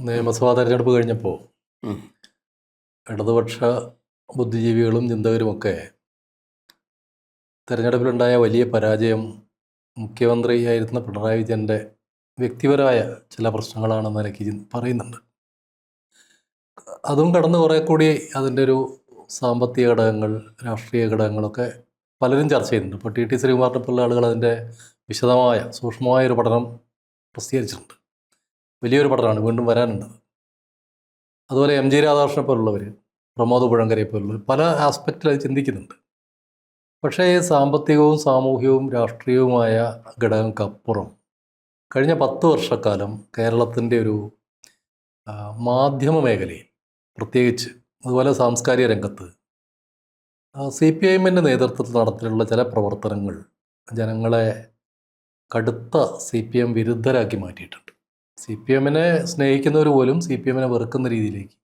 നിയമസഭാ തെരഞ്ഞെടുപ്പ് കഴിഞ്ഞപ്പോൾ ഉം. ഇടതുപക്ഷ ബുദ്ധിജീവികളും ചിന്തകരുമൊക്കെ തെരഞ്ഞെടുപ്പിലുണ്ടായ വലിയ പരാജയം മുഖ്യമന്ത്രിയായിരുന്ന പിണറായി വിജയൻ്റെ വ്യക്തിപരമായ ചില പ്രശ്നങ്ങളാണെന്ന നിലയ്ക്ക് പറയുന്നുണ്ട്. അതും കടന്ന് കുറേ കൂടി അതിൻ്റെ ഒരു സാമ്പത്തിക ഘടകങ്ങൾ, രാഷ്ട്രീയ ഘടകങ്ങളൊക്കെ പലരും ചർച്ച ചെയ്യുന്നുണ്ട്. ഇപ്പോൾ ടി ശ്രീകുമാറിനെ പോലുള്ള ആളുകൾ അതിൻ്റെ വിശദമായ സൂക്ഷ്മമായ ഒരു പഠനം പ്രസിദ്ധീകരിച്ചിട്ടുണ്ട്. വലിയൊരു പഠനമാണ്, വീണ്ടും വരാനുണ്ട്. അതുപോലെ എം ജി രാധാകൃഷ്ണനെ പോലുള്ളവർ, പ്രമോദ് പുഴങ്കരയെ പോലുള്ളവർ പല ആസ്പെക്റ്റിൽ അത് ചിന്തിക്കുന്നുണ്ട്. പക്ഷേ സാമ്പത്തികവും സാമൂഹികവും രാഷ്ട്രീയവുമായ ഘടകങ്ങൾക്കപ്പുറം കഴിഞ്ഞ 10 വർഷക്കാലം കേരളത്തിൻ്റെ ഒരു മാധ്യമ മേഖലയിൽ, പ്രത്യേകിച്ച് അതുപോലെ സാംസ്കാരിക രംഗത്ത് CPIM-ൻ്റെ നേതൃത്വത്തിൽ നടത്തിയിട്ടുള്ള ചില പ്രവർത്തനങ്ങൾ ജനങ്ങളെ കടുത്ത CPM വിരുദ്ധരാക്കി മാറ്റിയിട്ടുണ്ട്. CPM-നെ സ്നേഹിക്കുന്നവർ പോലും CPM-നെ വെറുക്കുന്ന രീതിയിലേക്ക്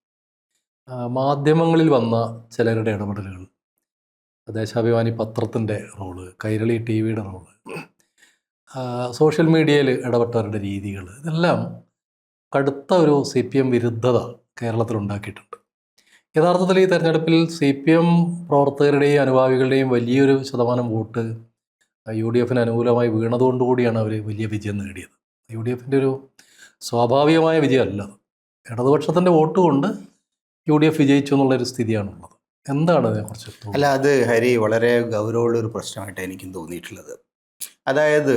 മാധ്യമങ്ങളിൽ വന്ന ചിലരുടെ ഇടപെടലുകൾ, ദേശാഭിമാനി പത്രത്തിൻ്റെ റോള്, കൈരളി TV-യുടെ റോള്, സോഷ്യൽ മീഡിയയിൽ ഇടപെട്ടവരുടെ രീതികൾ, ഇതെല്ലാം കടുത്ത ഒരു CPM വിരുദ്ധത കേരളത്തിലുണ്ടാക്കിയിട്ടുണ്ട്. യഥാർത്ഥത്തിൽ ഈ തെരഞ്ഞെടുപ്പിൽ CPM പ്രവർത്തകരുടെയും അനുഭാവികളുടെയും വലിയൊരു ശതമാനം വോട്ട് UDF-ന് അനുകൂലമായി വീണതുകൊണ്ടുകൂടിയാണ് അവർ വലിയ വിജയം നേടിയത്. UDF-ൻ്റെ ഒരു സ്വാഭാവികമായ വിജയമല്ല, ഇടതുപക്ഷത്തിൻ്റെ വോട്ട് കൊണ്ട് UDF വിജയിച്ചു എന്നുള്ളൊരു സ്ഥിതിയാണുള്ളത്. എന്താണ് അതിനെക്കുറിച്ച്? അല്ല, അത് ഹരി വളരെ ഗൗരവമുള്ളൊരു പ്രശ്നമായിട്ട് എനിക്കും തോന്നിയിട്ടുള്ളത്. അതായത്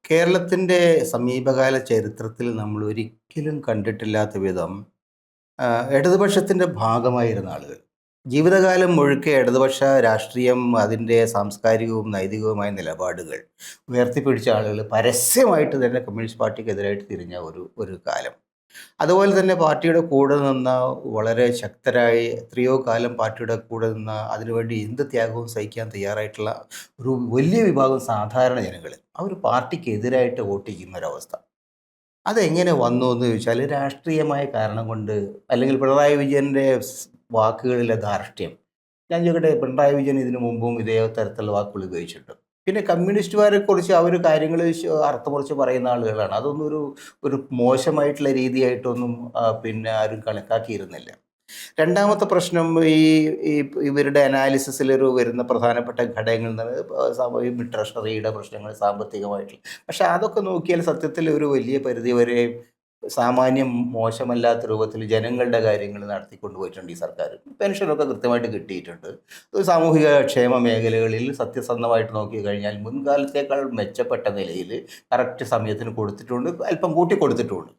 കേരളത്തിൻ്റെ സമീപകാല ചരിത്രത്തിൽ നമ്മൾ ഒരിക്കലും കണ്ടിട്ടില്ലാത്ത വിധം ഇടതുപക്ഷത്തിൻ്റെ ഭാഗമായിരുന്ന ആളുകൾ, ജീവിതകാലം മുഴുക്കെ ഇടതുപക്ഷ രാഷ്ട്രീയം, അതിൻ്റെ സാംസ്കാരികവും നൈതികവുമായ നിലപാടുകൾ ഉയർത്തിപ്പിടിച്ച ആളുകൾ പരസ്യമായിട്ട് തന്നെ കമ്മ്യൂണിസ്റ്റ് പാർട്ടിക്കെതിരായിട്ട് തിരിഞ്ഞ ഒരു കാലം. അതുപോലെ തന്നെ പാർട്ടിയുടെ കൂടെ നിന്ന, വളരെ ശക്തരായി എത്രയോ കാലം പാർട്ടിയുടെ കൂടെ നിന്ന, അതിനുവേണ്ടി എന്ത് ത്യാഗവും സഹിക്കാൻ തയ്യാറായിട്ടുള്ള ഒരു വലിയ വിഭാഗം സാധാരണ ജനങ്ങൾ അവർ പാർട്ടിക്കെതിരായിട്ട് വോട്ട് ചെയ്യുന്ന ഒരവസ്ഥ. അതെങ്ങനെ വന്നു എന്ന് ചോദിച്ചാൽ രാഷ്ട്രീയമായ കാരണം കൊണ്ട്, അല്ലെങ്കിൽ പിണറായി വിജയൻ്റെ വാക്കുകളിലെ ധാർഷ്ട്യം. ഞാൻ ചോദിക്കട്ടെ, പിണറായി വിജയൻ ഇതിനു മുമ്പും ഇതേ തരത്തിലുള്ള വാക്കുകൾ ഉപയോഗിച്ചിട്ടുണ്ട്. പിന്നെ കമ്മ്യൂണിസ്റ്റുകാരെ കുറിച്ച് അവർ കാര്യങ്ങൾ അർത്ഥമുറിച്ച് പറയുന്ന ആളുകളാണ്. അതൊന്നും ഒരു മോശമായിട്ടുള്ള രീതിയായിട്ടൊന്നും പിന്നെ ആരും കണക്കാക്കിയിരുന്നില്ല. രണ്ടാമത്തെ പ്രശ്നം, ഇവരുടെ അനാലിസിസിലൊരു വരുന്ന പ്രധാനപ്പെട്ട ഘടകങ്ങൾ എന്ന് ട്രഷറിയുടെ പ്രശ്നങ്ങൾ, സാമ്പത്തികമായിട്ടുള്ള. പക്ഷെ അതൊക്കെ നോക്കിയാൽ സത്യത്തിൽ ഒരു വലിയ പരിധി വരെ സാമാന്യം മോശമല്ലാത്ത രൂപത്തിൽ ജനങ്ങളുടെ കാര്യങ്ങൾ നടത്തിക്കൊണ്ടുപോയിട്ടുണ്ട് ഈ സർക്കാർ. പെൻഷനൊക്കെ കൃത്യമായിട്ട് കിട്ടിയിട്ടുണ്ട്. സാമൂഹിക ക്ഷേമ മേഖലകളിൽ സത്യസന്ധമായിട്ട് നോക്കി കഴിഞ്ഞാൽ മുൻകാലത്തേക്കാൾ മെച്ചപ്പെട്ട നിലയിൽ കറക്റ്റ് സമയത്തിന് കൊടുത്തിട്ടുണ്ട്, അല്പം കൂട്ടി കൊടുത്തിട്ടുണ്ട്.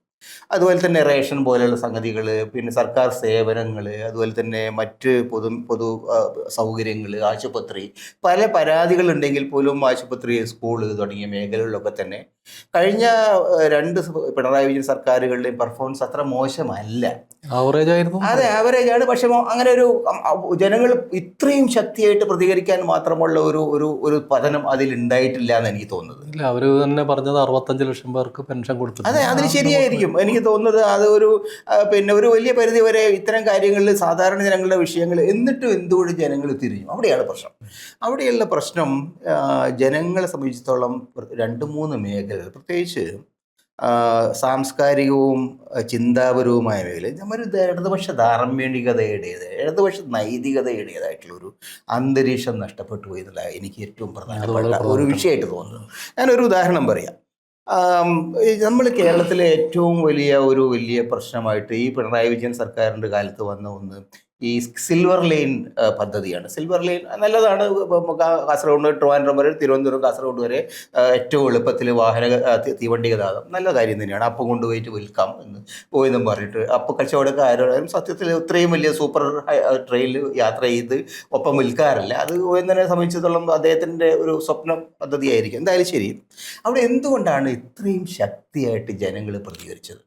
അതുപോലെ തന്നെ റേഷൻ പോലെയുള്ള സംഗതികൾ, പിന്നെ സർക്കാർ സേവനങ്ങൾ, അതുപോലെ തന്നെ മറ്റ് പൊതു സൗകര്യങ്ങൾ, ആശുപത്രി, പല പരാതികളുണ്ടെങ്കിൽ പോലും ആശുപത്രി, സ്കൂള് തുടങ്ങിയ മേഖലകളിലൊക്കെ തന്നെ കഴിഞ്ഞ 2 പിണറായി വിജയൻ സർക്കാരുകളുടെയും പെർഫോമൻസ് അത്ര മോശമല്ല. ആവറേജ് ആയിരുന്നു. അതെ, ആവറേജാണ്. പക്ഷെ അങ്ങനെ ഒരു ജനങ്ങൾ ഇത്രയും ശക്തിയായിട്ട് പ്രതികരിക്കാൻ മാത്രമുള്ള ഒരു പതനം അതിലുണ്ടായിട്ടില്ല എന്ന് എനിക്ക് തോന്നുന്നത്. ഇല്ല, അവർ തന്നെ പറഞ്ഞത് 65 ലക്ഷം പേർക്ക് പെൻഷൻ കൊടുത്തു. അതെ, അതിന് ശരിയായിരിക്കും. എനിക്ക് തോന്നുന്നത് അത് പിന്നെ ഒരു വലിയ പരിധി വരെ ഇത്തരം കാര്യങ്ങളിൽ സാധാരണ ജനങ്ങളുടെ വിഷയങ്ങൾ, എന്നിട്ടും എന്തുകൊണ്ട് ജനങ്ങൾ തിരിഞ്ഞു? അവിടെയാണ് പ്രശ്നം. അവിടെയുള്ള പ്രശ്നം ജനങ്ങളെ സംബന്ധിച്ചിടത്തോളം 2-3 മേഖലകൾ, പ്രത്യേകിച്ച് സാംസ്കാരികവും ചിന്താപരവുമായ മേഖല, നമ്മൾ ഇടതുപക്ഷ ധാർമ്മികതയുടേത്, ഇടതുപക്ഷ നൈതികതയുടേതായിട്ടുള്ളൊരു അന്തരീക്ഷം നഷ്ടപ്പെട്ടു പോയി എന്നുള്ള എനിക്ക് ഏറ്റവും പ്രധാനപ്പെട്ട ഒരു വിഷയമായിട്ട് തോന്നുന്നത്. ഞാനൊരു ഉദാഹരണം പറയാം. നമ്മൾ കേരളത്തിലെ ഏറ്റവും വലിയ പ്രശ്നമായിട്ട് ഈ പിണറായി വിജയൻ സർക്കാരിൻ്റെ കാലത്ത് വന്ന ഒന്ന് ഈ സിൽവർ ലൈൻ പദ്ധതിയാണ്. സിൽവർ ലൈൻ നല്ലതാണ്. കാസർഗോഡ് ട്രിവാൻഡ്രം വരെ, തിരുവനന്തപുരം കാസർഗോഡ് വരെ ഏറ്റവും എളുപ്പത്തിൽ തീവണ്ടി ഗതാഗതം നല്ല കാര്യം തന്നെയാണ്. അപ്പം കൊണ്ടുപോയിട്ട് വിൽക്കാം പോയെന്നും പറഞ്ഞിട്ട് അപ്പം കച്ചവടക്കാരും സത്യത്തിൽ ഇത്രയും വലിയ സൂപ്പർ ട്രെയിനിൽ യാത്ര ചെയ്ത് ഒപ്പം വിൽക്കാറില്ല. അത് ഗോവിന്ദനെ സംബന്ധിച്ചിടത്തോളം അദ്ദേഹത്തിൻ്റെ ഒരു സ്വപ്ന പദ്ധതിയായിരിക്കും. എന്തായാലും ശരി, അവിടെ എന്തുകൊണ്ടാണ് ഇത്രയും ശക്തിയായിട്ട് ജനങ്ങൾ പ്രതികരിച്ചത്?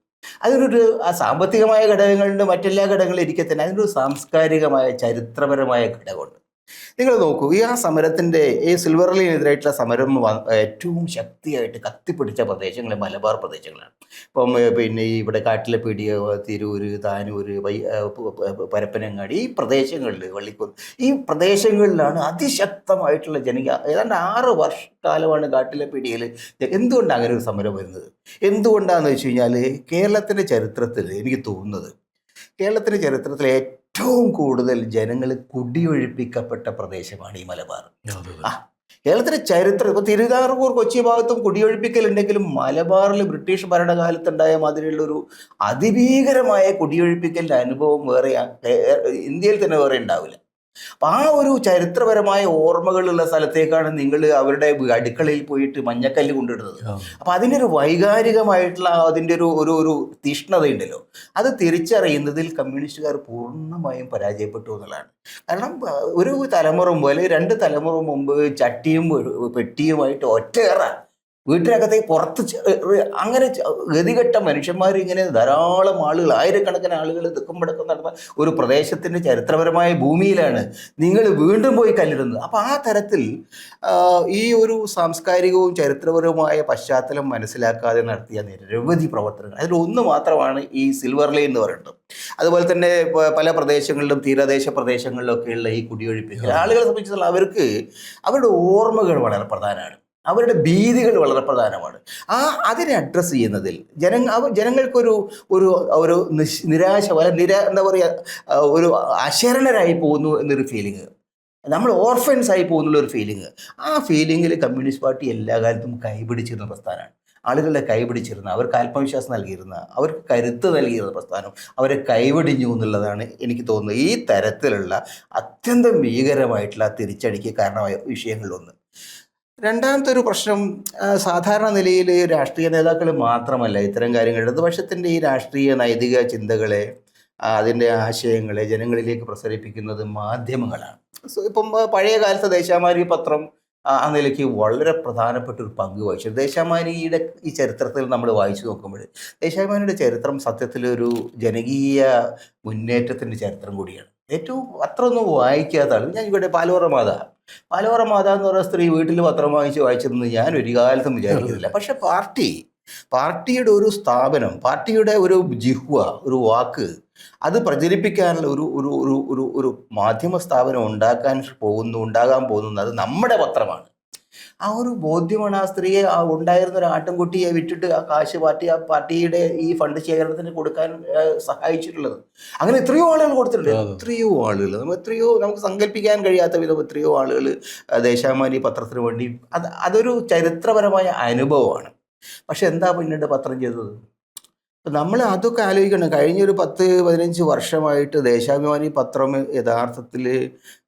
അതിനൊരു സാമ്പത്തികമായ ഘടകങ്ങളുണ്ട്, മറ്റെല്ലാ ഘടകങ്ങളും ഇരിക്കെ തന്നെ അതിനൊരു സാംസ്കാരികമായ ചരിത്രപരമായ ഘടകമുണ്ട്. നിങ്ങൾ നോക്കൂ, ഈ സമരത്തിൻ്റെ ഈ സിൽവർ ലൈനെതിരായിട്ടുള്ള സമരം ഏറ്റവും ശക്തിയായിട്ട് കത്തിപ്പിടിച്ച പ്രദേശങ്ങൾ മലബാർ പ്രദേശങ്ങളാണ്. ഇപ്പം പിന്നെ ഈ ഇവിടെ കാട്ടിലപ്പീടിയ, തിരൂര്, താനൂര്, പരപ്പനങ്ങാടി, ഈ പ്രദേശങ്ങളിൽ, വള്ളിക്കുന്ന്, ഈ പ്രദേശങ്ങളിലാണ് അതിശക്തമായിട്ടുള്ള ഏതാണ്ട് 6 വർഷക്കാലമാണ് കാട്ടിലപ്പീടിയയിൽ. എന്തുകൊണ്ടാണ് അങ്ങനെ ഒരു സമരം വരുന്നത്? എന്തുകൊണ്ടാണെന്ന് വെച്ച് കഴിഞ്ഞാൽ കേരളത്തിൻ്റെ ചരിത്രത്തിൽ എനിക്ക് തോന്നുന്നത്, കേരളത്തിൻ്റെ ചരിത്രത്തിൽ ഏറ്റവും കൂടുതൽ ജനങ്ങൾ കുടിയൊഴിപ്പിക്കപ്പെട്ട പ്രദേശമാണ് ഈ മലബാർ. ആ കേരളത്തിലെ ചരിത്രം ഇപ്പോൾ തിരുവിതാംകൂർ, കൊച്ചി ഭാഗത്തും കുടിയൊഴിപ്പിക്കലുണ്ടെങ്കിലും മലബാറിൽ ബ്രിട്ടീഷ് ഭരണകാലത്തുണ്ടായ മാതിരിയുള്ളൊരു അതിഭീകരമായ കുടിയൊഴിപ്പിക്കലിൻ്റെ അനുഭവം വേറെ ഇന്ത്യയിൽ തന്നെ വേറെ ഉണ്ടാവില്ല. അപ്പം ആ ഒരു ചരിത്രപരമായ ഓർമ്മകളുള്ള സ്ഥലത്തേക്കാണ് നിങ്ങൾ അവരുടെ അടുക്കളയിൽ പോയിട്ട് മഞ്ഞക്കല്ല് കൊണ്ടിടുന്നത്. അപ്പം അതിൻ്റെ ഒരു വൈകാരികമായിട്ടുള്ള അതിൻ്റെ ഒരു തീഷ്ണതയുണ്ടല്ലോ, അത് തിരിച്ചറിയുന്നതിൽ കമ്മ്യൂണിസ്റ്റുകാർ പൂർണ്ണമായും പരാജയപ്പെട്ടു എന്നുള്ളതാണ്. കാരണം ഒരു തലമുറ മുമ്പ് അല്ലെങ്കിൽ 2 തലമുറ മുമ്പ് ചട്ടിയും പെട്ടിയുമായിട്ട് ഒറ്റയേറ വീട്ടിനകത്തേക്ക് പുറത്ത് അങ്ങനെ ഗതികെട്ട മനുഷ്യന്മാർ ഇങ്ങനെ ധാരാളം ആളുകൾ, ആയിരക്കണക്കിന് ആളുകൾ തെക്കുംവടക്കം നടന്ന ഒരു പ്രദേശത്തിൻ്റെ ചരിത്രപരമായ ഭൂമിയിലാണ് നിങ്ങൾ വീണ്ടും പോയി കല്ലിടുന്നത്. അപ്പോൾ ആ തരത്തിൽ ഈ ഒരു സാംസ്കാരികവും ചരിത്രപരവുമായ പശ്ചാത്തലം മനസ്സിലാക്കാതെ നടത്തിയ നിരവധി പ്രവർത്തനങ്ങൾ, അതിലൊന്ന് മാത്രമാണ് ഈ സിൽവർ ലൈൻ എന്ന് പറയുന്നത്. അതുപോലെ തന്നെ പല പ്രദേശങ്ങളിലും തീരദേശ പ്രദേശങ്ങളിലൊക്കെയുള്ള ഈ കുടിയൊഴിപ്പിക്കൽ ആളുകളെ സംബന്ധിച്ചിടത്തോളം അവർക്ക് അവരുടെ ഓർമ്മകൾ വളരെ പ്രധാനമാണ്, അവരുടെ ഭീതികൾ വളരെ പ്രധാനമാണ്. അതിനെ അഡ്രസ്സ് ചെയ്യുന്നതിൽ ജനങ്ങൾക്കൊരു ഒരു ഒരു നിരാശ, എന്താ പറയുക, ഒരു അശരണരായി പോകുന്നു എന്നൊരു ഫീലിംഗ്, നമ്മൾ ഓർഫൻസ് ആയി പോകുന്നുള്ളൊരു ഫീലിംഗ്. ആ ഫീലിങ്ങിൽ കമ്മ്യൂണിസ്റ്റ് പാർട്ടി എല്ലാ കാലത്തും കൈപിടിച്ചിരുന്ന പ്രസ്ഥാനമാണ്. ആളുകളെ കൈപിടിച്ചിരുന്ന, അവർക്ക് ആത്മവിശ്വാസം നൽകിയിരുന്ന, അവർക്ക് കരുത്ത് നൽകിയിരുന്ന പ്രസ്ഥാനം അവരെ കൈവടിഞ്ഞു എന്നുള്ളതാണ് എനിക്ക് തോന്നുന്നത് ഈ തരത്തിലുള്ള അത്യന്തം ഭീകരമായിട്ടുള്ള തിരിച്ചടിക്ക് കാരണമായ വിഷയങ്ങളിലൊന്ന്. രണ്ടാമത്തെ ഒരു പ്രശ്നം, സാധാരണ നിലയിൽ രാഷ്ട്രീയ നേതാക്കൾ മാത്രമല്ല ഇത്തരം കാര്യങ്ങൾ, ഇടതുപക്ഷത്തിൻ്റെ ഈ രാഷ്ട്രീയ നൈതിക ചിന്തകളെ, അതിൻ്റെ ആശയങ്ങളെ ജനങ്ങളിലേക്ക് പ്രസരിപ്പിക്കുന്നത് മാധ്യമങ്ങളാണ്. ഇപ്പം പഴയ കാലത്തെ ദേശാമാരി പത്രം ആ നിലയ്ക്ക് വളരെ പ്രധാനപ്പെട്ട ഒരു പങ്ക് വഹിച്ചു. ദേശാമാനിയുടെ ഈ ചരിത്രത്തിൽ നമ്മൾ വായിച്ചു നോക്കുമ്പോൾ ദേശാമാനിയുടെ ചരിത്രം സത്യത്തിലൊരു ജനകീയ മുന്നേറ്റത്തിൻ്റെ ചരിത്രം കൂടിയാണ്. ഏറ്റവും പത്രമൊന്നും വായിക്കാത്ത ആൾ, ഞാൻ ഇവിടെ പാലോറ മാത എന്ന് പറയുന്ന സ്ത്രീ വീട്ടിൽ പത്രം വായിച്ചതെന്ന് ഞാൻ ഒരു കാലത്തും വിചാരിക്കുന്നില്ല. പക്ഷെ പാർട്ടിയുടെ ഒരു സ്ഥാപനം, പാർട്ടിയുടെ ഒരു ജിഹ്വ, ഒരു വാക്ക്, അത് പ്രചരിപ്പിക്കാനുള്ള ഒരു ഒരു ഒരു ഒരു ഒരു മാധ്യമ സ്ഥാപനം ഉണ്ടാകാൻ പോകുന്നത് അത് നമ്മുടെ പത്രമാണ്. ആ ഒരു ബോധ്യമാണ് ആ സ്ത്രീയെ, ഉണ്ടായിരുന്ന ഒരു ആട്ടിൻകുട്ടിയെ വിറ്റിട്ട് ആ കാശ് പാർട്ടിയുടെ ഈ ഫണ്ട് ശേഖരണത്തിന് കൊടുക്കാൻ സഹായിച്ചിട്ടുള്ളത്. അങ്ങനെ എത്രയോ ആളുകൾ കൊടുത്തിട്ടുണ്ട്, എത്രയോ ആളുകൾ, നമുക്ക് സങ്കല്പിക്കാൻ കഴിയാത്ത വിധം എത്രയോ ആളുകൾ ദേശാമാനി പത്രത്തിന് വേണ്ടി. അതൊരു ചരിത്രപരമായ അനുഭവമാണ്. പക്ഷെ എന്താ പിന്നീട് പത്രം ചെയ്തത്? നമ്മൾ അതൊക്കെ ആലോചിക്കണം. കഴിഞ്ഞൊരു 10-15 വർഷമായിട്ട് ദേശാഭിമാനി പത്രം യഥാർത്ഥത്തിൽ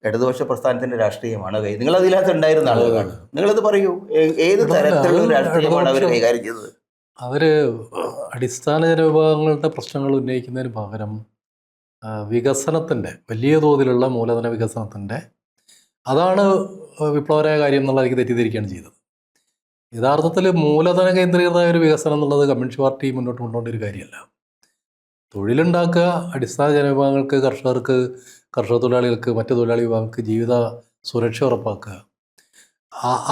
ഇടതുപക്ഷ പ്രസ്ഥാനത്തിൻ്റെ രാഷ്ട്രീയമാണ്. നിങ്ങൾ അതിനകത്ത് ഉണ്ടായിരുന്ന ആളുകളാണ്. നിങ്ങളത് പറയൂ, ഏത് തരത്തിലുള്ള രാഷ്ട്രീയമാണ് അവർ കൈകാര്യം ചെയ്തത്? അവർ അടിസ്ഥാന ജനവിഭാഗങ്ങളുടെ പ്രശ്നങ്ങൾ ഉന്നയിക്കുന്നതിന് പകരം വികസനത്തിൻ്റെ, വലിയ തോതിലുള്ള മൂലധന വികസനത്തിൻ്റെ, അതാണ് വിപ്ലവകരമായ കാര്യം എന്നുള്ളതിലേക്ക് തെറ്റിദ്ധരിക്കുകയാണ് ചെയ്തത്. യഥാർത്ഥത്തിൽ മൂലധന കേന്ദ്രീകൃതമായ ഒരു വികസനം എന്നുള്ളത് കമ്മ്യൂണിസ്റ്റ് പാർട്ടി മുന്നോട്ട് കൊണ്ടുപോകേണ്ട ഒരു കാര്യമല്ല. തൊഴിലുണ്ടാക്കുക, അടിസ്ഥാന ജനവിഭാഗങ്ങൾക്ക്, കർഷക തൊഴിലാളികൾക്ക്, മറ്റ് തൊഴിലാളി വിഭാഗങ്ങൾക്ക് ജീവിത സുരക്ഷ ഉറപ്പാക്കുക,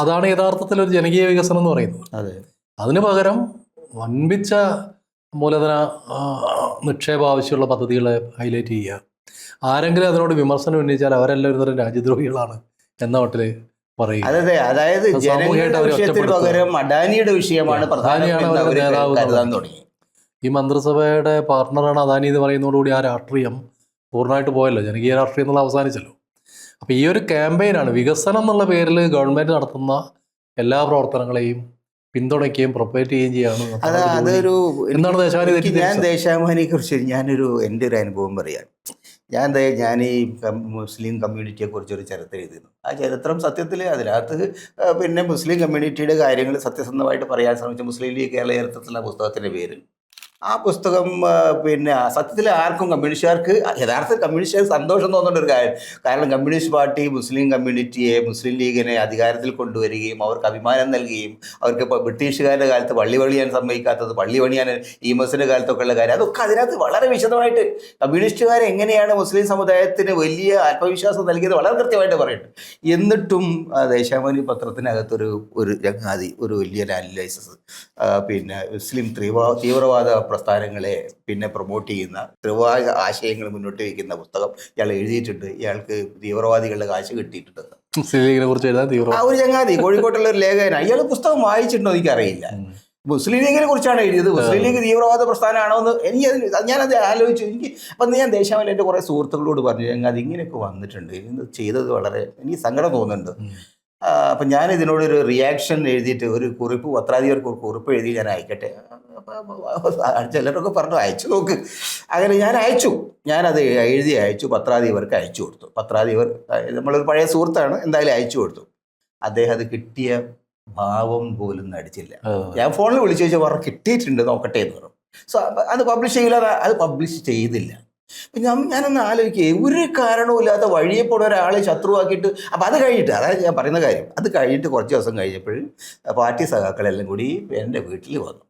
അതാണ് യഥാർത്ഥത്തിൽ ഒരു ജനകീയ വികസനം എന്ന് പറയുന്നത്. അതെ. അതിന് പകരം വൻപിച്ച മൂലധന നിക്ഷേപ ആവശ്യമുള്ള പദ്ധതികളെ ഹൈലൈറ്റ് ചെയ്യുക, ആരെങ്കിലും അതിനോട് വിമർശനം ഉന്നയിച്ചാൽ അവരെല്ലാവരും തരം രാജ്യദ്രോഹികളാണ് എന്ന മട്ടിൽ പറയുക. അതെ, അതായത് ജനങ്ങളുടെ വിഷയത്തിന് പകരം അദാനിയുടെ വിഷയമാണ് പ്രധാനമാണ് തുടങ്ങി. ഈ മന്ത്രിസഭയുടെ പാർട്ണറാണ് അദാനി എന്ന് പറയുന്നതോടുകൂടി ആ രാഷ്ട്രീയം പൂർണ്ണമായിട്ട് പോയല്ലോ, ജനകീയ രാഷ്ട്രീയം എന്നുള്ള അവസാനിച്ചല്ലോ. അപ്പോൾ ഈ ഒരു ക്യാമ്പയിനാണ്, വികസനം എന്നുള്ള പേരിൽ ഗവൺമെൻറ് നടത്തുന്ന എല്ലാ പ്രവർത്തനങ്ങളെയും പിന്തുണയ്ക്കുകയും പ്രൊപ്പറേറ്റ് ചെയ്യുകയും ചെയ്യാണ്. എന്താണ് ദേശാഭിമാനി? ഞാൻ ദേശാഭിമാനിയെ കുറിച്ച് എൻ്റെ ഒരു അനുഭവം പറയാം. ഞാൻ ഈ മുസ്ലിം കമ്മ്യൂണിറ്റിയെ കുറിച്ചൊരു ചരിത്രം എഴുതുന്നു. ആ ചരിത്രം സത്യത്തിൽ അതിനകത്ത് പിന്നെ മുസ്ലിം കമ്മ്യൂണിറ്റിയുടെ കാര്യങ്ങൾ സത്യസന്ധമായിട്ട് പറയാൻ ശ്രമിച്ച മുസ്ലിം ലീഗ് കേരള ചരിത്രത്തിലുള്ള പുസ്തകത്തിൻ്റെ പേര്. ആ പുസ്തകം പിന്നെ സത്യത്തിൽ ആർക്കും കമ്മ്യൂണിസ്റ്റുകാർക്ക് യഥാർത്ഥ കമ്മ്യൂണിസ്റ്റുകാർക്ക് സന്തോഷം തോന്നേണ്ട ഒരു കാര്യം. കാരണം കമ്മ്യൂണിസ്റ്റ് പാർട്ടി മുസ്ലിം കമ്മ്യൂണിറ്റിയെ മുസ്ലിം ലീഗിനെ അധികാരത്തിൽ കൊണ്ടുവരികയും അവർക്ക് അഭിമാനം നൽകുകയും അവർക്ക് ഇപ്പോൾ ബ്രിട്ടീഷുകാരുടെ കാലത്ത് പള്ളി പണിയാൻ സമ്മതിക്കാത്തത് പള്ളി പണിയാൻ ഈമസിൻ്റെ കാലത്തൊക്കെ ഉള്ള കാര്യം അതൊക്കെ അതിനകത്ത് വളരെ വിശദമായിട്ട് കമ്മ്യൂണിസ്റ്റുകാർ എങ്ങനെയാണ് മുസ്ലിം സമുദായത്തിന് വലിയ ആത്മവിശ്വാസം നൽകിയത് വളരെ കൃത്യമായിട്ട് പറയുന്നുണ്ട്. എന്നിട്ടും ദേശാഭിമാനി പത്രത്തിനകത്തൊരു ചങ്ങാതി ഒരു വലിയൊരു അനലൈസിസ് പിന്നെ മുസ്ലിം തീവ്രവാദ പ്രസ്ഥാനങ്ങളെ പിന്നെ പ്രൊമോട്ട് ചെയ്യുന്ന തീവ്രവാദ ആശയങ്ങൾ മുന്നോട്ട് വയ്ക്കുന്ന പുസ്തകം ഇയാൾ എഴുതിയിട്ടുണ്ട്. ഇയാൾക്ക് തീവ്രവാദികളുടെ കാശ് കിട്ടിയിട്ടുണ്ട്. ആ ഒരു ചങ്ങാതി കോഴിക്കോട്ടുള്ള ഒരു ലേഖകൻ, അയാൾ പുസ്തകം വായിച്ചിട്ടുണ്ടോ എനിക്കറിയില്ല. മുസ്ലിം ലീഗിനെ കുറിച്ചാണ് എഴുതിയത്. മുസ്ലിം ലീഗ് തീവ്രവാദ പ്രസ്ഥാനമാണോ എന്ന് ഞാനത് ആലോചിച്ചു. അപ്പം ഞാൻ ദേശാഭിമാനി എൻ്റെ കുറേ സുഹൃത്തുക്കളോട് പറഞ്ഞു, ചങ്ങാതി ഇങ്ങനെയൊക്കെ വന്നിട്ടുണ്ട്, ഇത് ചെയ്തത് വളരെ എനിക്ക് സങ്കടം തോന്നുന്നുണ്ട്. അപ്പം ഞാൻ ഇതിനോടൊരു റിയാക്ഷൻ എഴുതിയിട്ട് ഒരു കുറിപ്പ് പത്രാധിപർക്ക് ഒരു കുറിപ്പ് എഴുതി ഞാൻ അയക്കട്ടെ. ചിലരൊക്കെ പറഞ്ഞു അയച്ചു നോക്ക്. അങ്ങനെ ഞാൻ അയച്ചു. ഞാനത് എഴുതി അയച്ചു, പത്രാധിപർക്ക് അയച്ചു കൊടുത്തു. പത്രാധിപർ നമ്മളൊരു പഴയ സുഹൃത്താണ്, എന്തായാലും അയച്ചു കൊടുത്തു. അദ്ദേഹം അത് കിട്ടിയ ഭാവം പോലും നടിച്ചില്ല. ഞാൻ ഫോണിൽ വിളിച്ചു ചോദിച്ചാൽ പറഞ്ഞു കിട്ടിയിട്ടുണ്ട് നോക്കട്ടെ എന്ന് പറഞ്ഞു. സോ അത് പബ്ലിഷ് ചെയ്യില്ല, അത് പബ്ലിഷ് ചെയ്തില്ല. അപ്പം ഞാനൊന്ന് ആലോചിക്കുക, ഒരു കാരണവുമില്ലാത്ത വഴിയെ പോണ ഒരാളെ ശത്രുവാക്കിയിട്ട്. അപ്പം അത് കഴിഞ്ഞിട്ട്, അതായത് ഞാൻ പറയുന്ന കാര്യം, അത് കഴിഞ്ഞിട്ട് കുറച്ച് ദിവസം കഴിഞ്ഞപ്പോൾ പാർട്ടി സഖാക്കളെല്ലാം കൂടി എൻ്റെ വീട്ടിൽ വന്നു.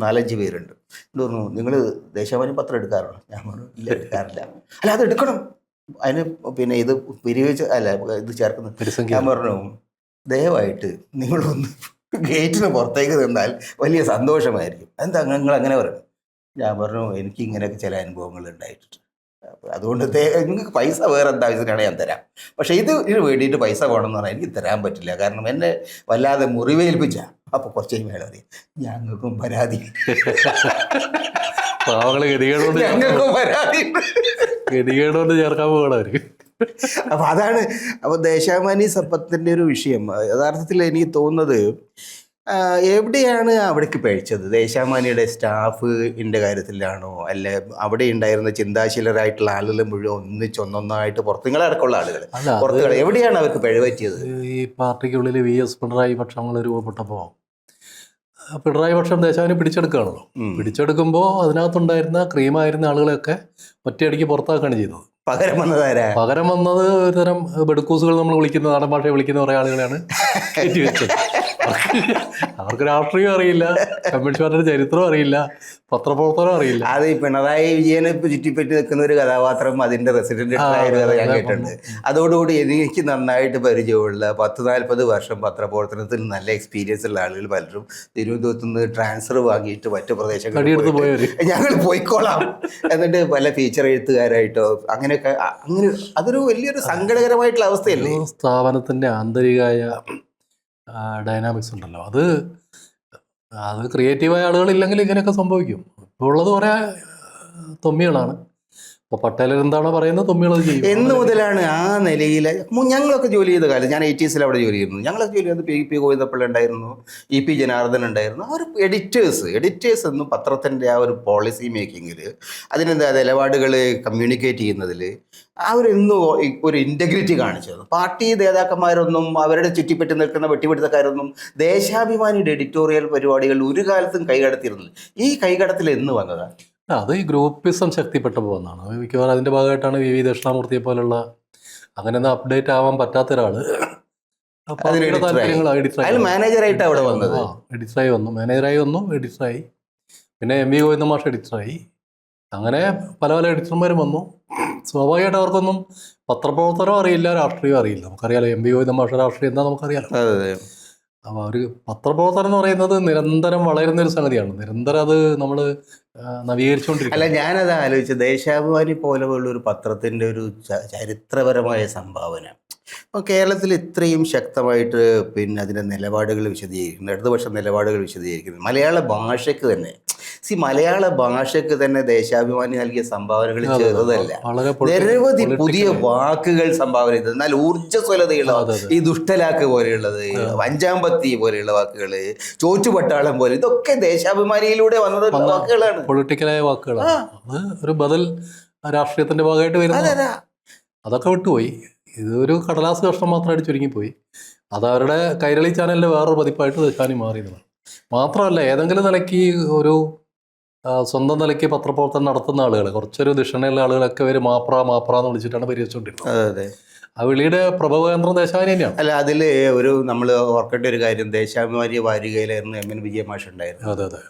4-5 പേരുണ്ട്. എന്ന് പറഞ്ഞു, നിങ്ങൾ ദേശാഭിമാനി പത്രം എടുക്കാറുണ്ടോ? ഞാൻ പറഞ്ഞു ഇല്ല, എടുക്കാറില്ല. അല്ല അത് എടുക്കണം, അതിന് പിന്നെ ഇത് പിരിവെച്ച് ഇത് ചേർക്കുന്നത്. ഞാൻ പറഞ്ഞു ദയവായിട്ട് നിങ്ങളൊന്ന് ഗേറ്റിന് പുറത്തേക്ക് നിന്നാൽ വലിയ സന്തോഷമായിരിക്കും. എന്താ നിങ്ങൾ അങ്ങനെ പറയണം? ഞാൻ പറഞ്ഞു എനിക്ക് ഇങ്ങനെയൊക്കെ ചില അനുഭവങ്ങൾ ഉണ്ടായിട്ടുണ്ട്, അതുകൊണ്ട് നിങ്ങൾക്ക് പൈസ വേറെ എന്താ ആവശ്യത്തിനാണെങ്കിൽ ഞാൻ തരാം, പക്ഷേ ഇതിന് വേണ്ടിയിട്ട് പൈസ വേണമെന്ന് പറഞ്ഞാൽ എനിക്ക് തരാൻ പറ്റില്ല, കാരണം എന്നെ വല്ലാതെ മുറിവേൽപ്പിച്ച. അപ്പോൾ കുറച്ച് മേളം അറിയാം, ഞങ്ങൾക്കും പരാതി, ഞങ്ങൾക്കും പരാതി ചേർക്കാൻ പോകണമായിരിക്കും. അപ്പം അതാണ്. അപ്പോൾ ദേശാഭിമാനി സമ്പത്തിൻ്റെ ഒരു വിഷയം യഥാർത്ഥത്തിൽ എനിക്ക് തോന്നുന്നത് എവിടെയാണ് അവിടേക്ക് പഴിച്ചത്? ദേശാഭിമാനിയുടെ സ്റ്റാഫിൻ്റെ കാര്യത്തിലാണോ, അല്ലെ അവിടെ ഉണ്ടായിരുന്ന ചിന്താശീലരായിട്ടുള്ള ആളുകൾ മുഴുവൻ ഒന്നൊന്നായിട്ട് പുറത്ത് നിങ്ങളടക്കമുള്ള ആളുകൾ പുറത്തുകൾ എവിടെയാണ് അവർക്ക് പിഴവറ്റിയത്? ഈ പാർട്ടിക്കുള്ളിൽ VS പിണറായി പക്ഷങ്ങൾ രൂപപ്പെട്ടപ്പോൾ പിണറായി പക്ഷം ദേശാഭിമാനി പിടിച്ചെടുക്കുകയാണല്ലോ. പിടിച്ചെടുക്കുമ്പോൾ അതിനകത്തുണ്ടായിരുന്ന ക്രീമായിരുന്ന ആളുകളെയൊക്കെ ഒറ്റയടിക്ക് പുറത്താക്കുകയാണ് ചെയ്തത്. പകരം വന്നത് ഒരു തരം ബെടുക്കൂസുകൾ നമ്മൾ വിളിക്കുന്ന നാടൻ ഭാഷയെ വിളിക്കുന്ന കുറേ ആളുകളെയാണ് കയറ്റിവെച്ചത്. അവർക്ക് രാഷ്ട്രീയം അറിയില്ല, കമ്മ്യൂണിസ്റ്റ് പാർട്ടിയുടെ ചരിത്രം അറിയില്ല, പത്രപ്രവർത്തനം അറിയില്ല. അത് ഈ പിണറായി വിജയനെ ചുറ്റിപ്പറ്റി നിൽക്കുന്ന ഒരു കഥാപാത്രം അതിന്റെ റെസിഡന്റ് ആയ ഒരു കഥ ഞാൻ കേട്ടിട്ടുണ്ട്. അതോടുകൂടി എനിക്ക് നന്നായിട്ട് പരിചയമുള്ള 10-40 വർഷം പത്രപ്രവർത്തനത്തിൽ നല്ല എക്സ്പീരിയൻസ് ഉള്ള ആളുകൾ പലരും തിരുവനന്തപുരത്ത് നിന്ന് ട്രാൻസ്ഫർ വാങ്ങിയിട്ട് മറ്റു പ്രദേശങ്ങളിൽ ഞങ്ങൾ പോയിക്കോളാം എന്നിട്ട് പല ഫീച്ചർ എഴുത്തുകാരായിട്ടോ അങ്ങനെയൊക്കെ. അങ്ങനെ അതൊരു വലിയൊരു സങ്കടകരമായിട്ടുള്ള അവസ്ഥയല്ലേ? സ്ഥാപനത്തിന്റെ ആന്തരികമായ ഡൈനാമിക്സ് ഉണ്ടല്ലോ, അത് ക്രിയേറ്റീവായ ആളുകളില്ലെങ്കിൽ ഇങ്ങനെയൊക്കെ സംഭവിക്കും. ഇപ്പോൾ ഉള്ളത് കുറേ തൊമ്മികളാണ്. ഇപ്പോൾ പട്ടേലർ എന്താണോ പറയുന്നത് തൊമ്മികളത് ചെയ്യും. എന്ന് മുതലാണ് ആ നിലയിൽ ഞങ്ങളൊക്കെ ജോലി ചെയ്ത കാലം, ഞാൻ 80s അവിടെ ജോലി ചെയ്യുന്നു. ഞങ്ങളൊക്കെ ജോലി ചെയ്തത് പി ഗോവിന്ദപ്പിള്ള ഉണ്ടായിരുന്നു, EP ജനാർദ്ദൻ ഉണ്ടായിരുന്നു. ആ ഒരു എഡിറ്റേഴ്സ് എന്നും പത്രത്തിൻ്റെ ആ ഒരു പോളിസി മേക്കിങ്ങിൽ അതിനെന്താ നിലപാടുകൾ കമ്മ്യൂണിക്കേറ്റ് ചെയ്യുന്നതിൽ അവരെന്നും ഒരു ഇൻറ്റഗ്രിറ്റി കാണിച്ചത്. പാർട്ടി നേതാക്കന്മാരൊന്നും അവരുടെ ചുറ്റിപ്പറ്റി നിൽക്കുന്ന വെട്ടിപിടുത്തക്കാരൊന്നും ദേശാഭിമാനിയുടെ എഡിറ്റോറിയൽ പരിപാടികൾ ഒരു കാലത്തും കൈകടത്തിയിരുന്നില്ല. ഈ കൈകടത്തിൽ എന്ന് വന്നതാണ്? അത് ഈ ഗ്രൂപ്പിസം ശക്തിപ്പെട്ടപ്പോൾ വന്നതാണ്. മിക്കവാറും അതിൻ്റെ ഭാഗമായിട്ടാണ് VV ദക്ഷിണാമൂർത്തിയെ പോലുള്ള അങ്ങനെയൊന്നും അപ്ഡേറ്റ് ആവാൻ പറ്റാത്ത ഒരാൾ മാനേജറായിട്ട് അവിടെ വന്നത്. എഡിറ്ററായി വന്നു, മാനേജറായി വന്നു, എഡിറ്ററായി. പിന്നെ MV ഗോവിന്ദ മാഷ് എഡിറ്ററായി. അങ്ങനെ പല എഡിറ്റർമാരും വന്നു. സ്വാഭാവികമായിട്ട് അവർക്കൊന്നും പത്രപ്രവർത്തനം അറിയില്ല, രാഷ്ട്രീയം അറിയില്ല. നമുക്കറിയാലോ MV ഗോവിന്ദ മാഷ രാഷ്ട്രീയം എന്താ നമുക്കറിയാലോ. അപ്പോൾ അവർ പത്രപ്രവർത്തനം എന്ന് പറയുന്നത് നിരന്തരം വളരുന്നൊരു സംഗതിയാണ്. നിരന്തരം അത് നമ്മൾ നവീകരിച്ചുകൊണ്ടിരിക്കും. അല്ല, ഞാനത് ആലോചിച്ചത് ദേശാഭിമാനി പോലെയുള്ളൊരു പത്രത്തിൻ്റെ ഒരു ചരിത്രപരമായ സംഭാവന അപ്പോൾ കേരളത്തിൽ ഇത്രയും ശക്തമായിട്ട് പിന്നെ അതിൻ്റെ നിലപാടുകൾ വിശദീകരിക്കുന്നത്, ഇടതുപക്ഷ നിലപാടുകൾ വിശദീകരിക്കുന്നത് മലയാള ഭാഷയ്ക്ക് തന്നെ. മലയാള ഭാഷയ്ക്ക് തന്നെ ദേശാഭിമാനി നൽകിയ സംഭാവനകൾ ചെറുതല്ല. നിരവധി പുതിയ വാക്കുകൾ സംഭാവന ചെയ്തത്, എന്നാൽ ഊർജ്ജസ്വലതയുള്ള ഈ ദുഷ്ടലാക്ക് പോലെയുള്ളത്, അഞ്ചാമ്പത്തി പോലെയുള്ള വാക്കുകൾ, ചോറ്റുപട്ടാളം പോലെ, ഇതൊക്കെ ദേശാഭിമാനിയിലൂടെ വന്നത് വാക്കുകളാണ്, പൊളിറ്റിക്കലായ വാക്കുകളാണ്. അത് ഒരു ബദൽ രാഷ്ട്രീയത്തിന്റെ ഭാഗമായിട്ട് വരുന്നത്. അതൊക്കെ വിട്ടുപോയി. ഇതൊരു കടലാസ് കഷ്ണം മാത്രമായിട്ട് ചുരുങ്ങിപ്പോയി. അത് അവരുടെ കൈരളി ചാനലിൻ്റെ വേറൊരു പതിപ്പായിട്ട് ദേശാഭിമാനി മാറിയതാണ്. മാത്രമല്ല, ഏതെങ്കിലും നിലയ്ക്ക് ഒരു സ്വന്തം നിലയ്ക്ക് പത്രപ്രവർത്തനം നടത്തുന്ന ആളുകൾ, കുറച്ചൊരു ദക്ഷിണയുള്ള ആളുകളൊക്കെ ഇവർ മാപ്ര എന്ന് വിളിച്ചിട്ടാണ് പരിഹരിച്ചുകൊണ്ടിരുന്നത്. അതെ അതെ. ആ വിളിയുടെ പ്രഭവകേന്ദ്രം ദേശാഭിമാനി തന്നെയാണ്. അല്ല, അതിൽ ഒരു നമ്മൾ ഓർക്കേണ്ട ഒരു കാര്യം, ദേശാഭിമാനി വാരികയിലായിരുന്നു എം എൻ വിജയമാഷ് ഉണ്ടായിരുന്നു. അതെ അതെ.